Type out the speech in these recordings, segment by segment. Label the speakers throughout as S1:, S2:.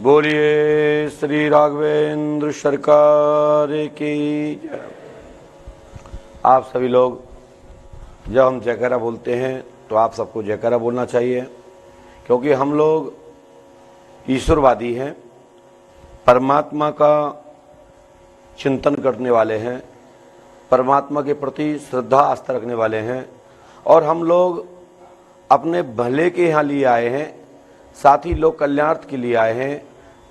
S1: बोलिए श्री राघवेंद्र सरकार की जय। आप सभी लोग जब हम जयकारा बोलते हैं तो आप सबको जयकारा बोलना चाहिए, क्योंकि हम लोग ईश्वरवादी हैं, परमात्मा का चिंतन करने वाले हैं, परमात्मा के प्रति श्रद्धा आस्था रखने वाले हैं और हम लोग अपने भले के यहाँ लिए आए हैं, साथ ही लोक कल्याणार्थ के लिए आए हैं,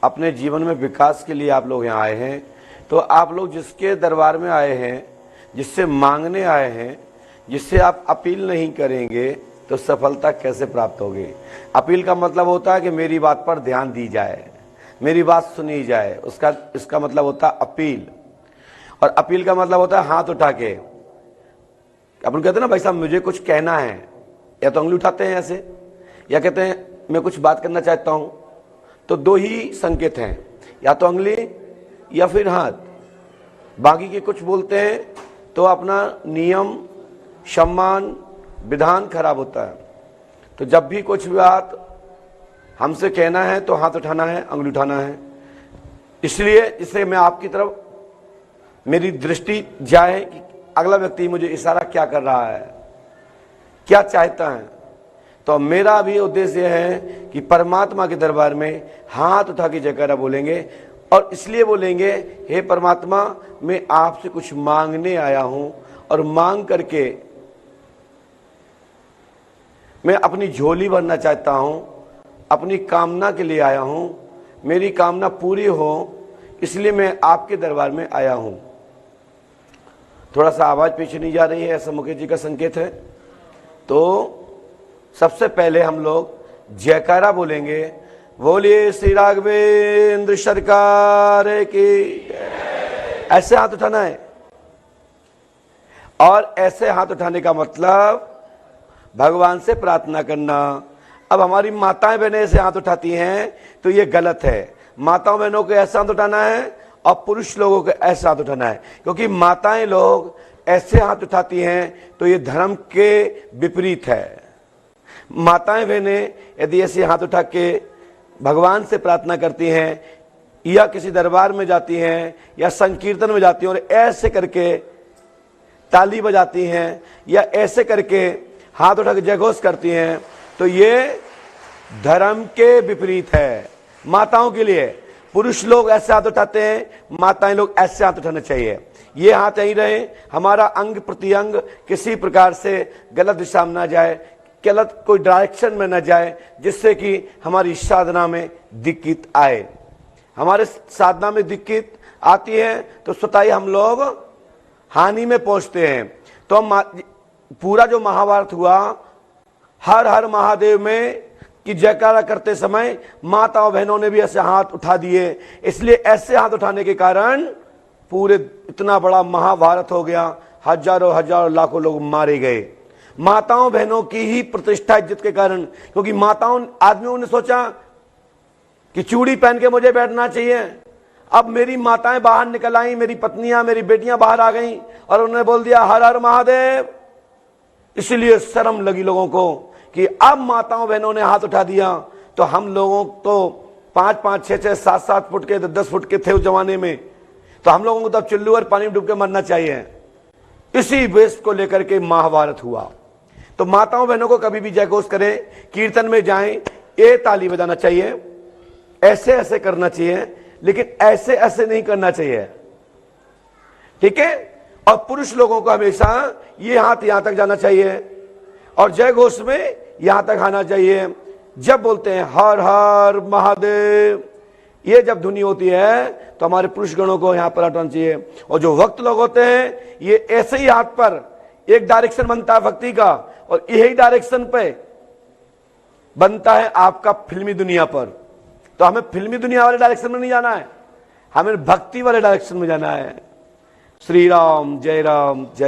S1: अपने जीवन में विकास के लिए आप लोग यहाँ आए हैं। तो आप लोग जिसके दरबार में आए हैं, जिससे मांगने आए हैं, जिससे आप अपील नहीं करेंगे तो सफलता कैसे प्राप्त होगी। अपील का मतलब होता है कि मेरी बात पर ध्यान दी जाए, मेरी बात सुनी जाए, इसका मतलब होता है अपील। और अपील का मतलब होता है हाथ उठा के। अपन कहते हैं ना भाई साहब मुझे कुछ कहना है, या तो उंगली उठाते हैं ऐसे, या कहते हैं मैं कुछ बात करना चाहता हूं। तो दो ही संकेत हैं, या तो उंगली या फिर हाथ। बाकी के कुछ बोलते हैं तो अपना नियम सम्मान विधान खराब होता है। तो जब भी कुछ बात हमसे कहना है तो हाथ उठाना है, उंगली उठाना है। इसलिए इससे मैं आपकी तरफ मेरी दृष्टि जाए कि अगला व्यक्ति मुझे इशारा क्या कर रहा है, क्या चाहता है। तो मेरा भी उद्देश्य है कि परमात्मा के दरबार में हाथ उठा के जयकारा बोलेंगे, और इसलिए बोलेंगे हे परमात्मा मैं आपसे कुछ मांगने आया हूं, और मांग करके मैं अपनी झोली भरना चाहता हूं, अपनी कामना के लिए आया हूं, मेरी कामना पूरी हो, इसलिए मैं आपके दरबार में आया हूं। थोड़ा सा आवाज पीछे नहीं जा रही है, ऐसा मुकेश जी का संकेत है। तो सबसे पहले हम लोग जयकारा बोलेंगे, बोलिए श्री राघवेंद्र सरकार की। ऐसे हाथ उठाना है, और ऐसे हाथ उठाने का मतलब भगवान से प्रार्थना करना। अब हमारी माताएं बहनें ऐसे हाथ उठाती हैं तो ये गलत है। माताओं बहनों को ऐसा हाथ उठाना है और पुरुष लोगों को ऐसा हाथ उठाना है, क्योंकि माताएं लोग ऐसे हाथ उठाती हैं तो ये धर्म के विपरीत है। माताएं बहनें यदि ऐसे हाथ उठा के भगवान से प्रार्थना करती हैं, या किसी दरबार में जाती हैं, या संकीर्तन में जाती हैं और ऐसे करके ताली बजाती हैं, या ऐसे करके हाथ उठा के जयघोष करती हैं, तो ये धर्म के विपरीत है माताओं के लिए। पुरुष लोग ऐसे हाथ उठाते हैं, माताएं लोग ऐसे हाथ उठाना चाहिए। ये हाथ यही रहे, हमारा अंग प्रत्यंग किसी प्रकार से गलत दिशा में ना जाए, गलत कोई डायरेक्शन में न जाए, जिससे कि हमारी साधना में दिक्कत आए। हमारे साधना में दिक्कत आती है तो स्वतः ही हम लोग हानि में पहुंचते हैं। तो पूरा जो महाभारत हुआ, हर हर महादेव में कि जयकारा करते समय माताओं बहनों ने भी ऐसे हाथ उठा दिए। इसलिए ऐसे हाथ उठाने के कारण पूरे इतना बड़ा महाभारत हो गया, हजारों हजारों लाखों लोग मारे गए। माताओं बहनों की ही प्रतिष्ठा इज्जत के कारण, क्योंकि माताओं आदमियों ने सोचा कि चूड़ी पहन के मुझे बैठना चाहिए। अब मेरी माताएं बाहर निकल आई, मेरी पत्नियां मेरी बेटियां बाहर आ गईं और उन्होंने बोल दिया हर हर महादेव। इसलिए शर्म लगी लोगों को कि अब माताओं बहनों ने हाथ उठा दिया। तो हम लोगों तो 5-5, 6-6, 7-7 फुट के 10 फुट के थे उस जमाने में, तो हम लोगों को तब चुल्लू और पानी में डूब के मरना चाहिए। इसी वेश को लेकर के महाभारत हुआ। तो माताओं बहनों को कभी भी जयघोष करें, कीर्तन में जाएं, ये ताली बजाना चाहिए, ऐसे ऐसे करना चाहिए, लेकिन ऐसे ऐसे नहीं करना चाहिए, ठीक है। और पुरुष लोगों को हमेशा ये हाथ यहां तक जाना चाहिए, और जयघोष में यहां तक आना चाहिए। जब बोलते हैं हर हर महादेव, ये जब धुनी होती है तो हमारे पुरुष गणों को यहां पर हटाना चाहिए। और जो भक्त लोग होते हैं ये ऐसे ही हाथ पर एक डायरेक्शन बनता है भक्ति का, और यही डायरेक्शन पे बनता है आपका फिल्मी दुनिया पर। तो हमें फिल्मी दुनिया वाले डायरेक्शन में नहीं जाना है, हमें भक्ति वाले डायरेक्शन में जाना है। श्री राम जय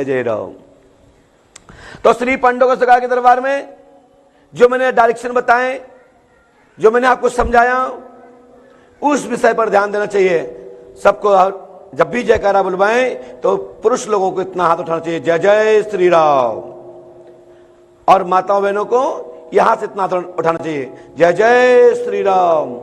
S1: जय राम। तो श्री पांडव सरकार के दरबार में जो मैंने डायरेक्शन बताए, जो मैंने आपको समझाया, उस विषय पर ध्यान देना चाहिए सबको। जब भी जयकारा बुलवाएं तो पुरुष लोगों को इतना हाथ उठाना चाहिए, जय जय श्री राम, और माताओं बहनों को यहां से इतना हाथ उठाना चाहिए, जय जय श्री राम।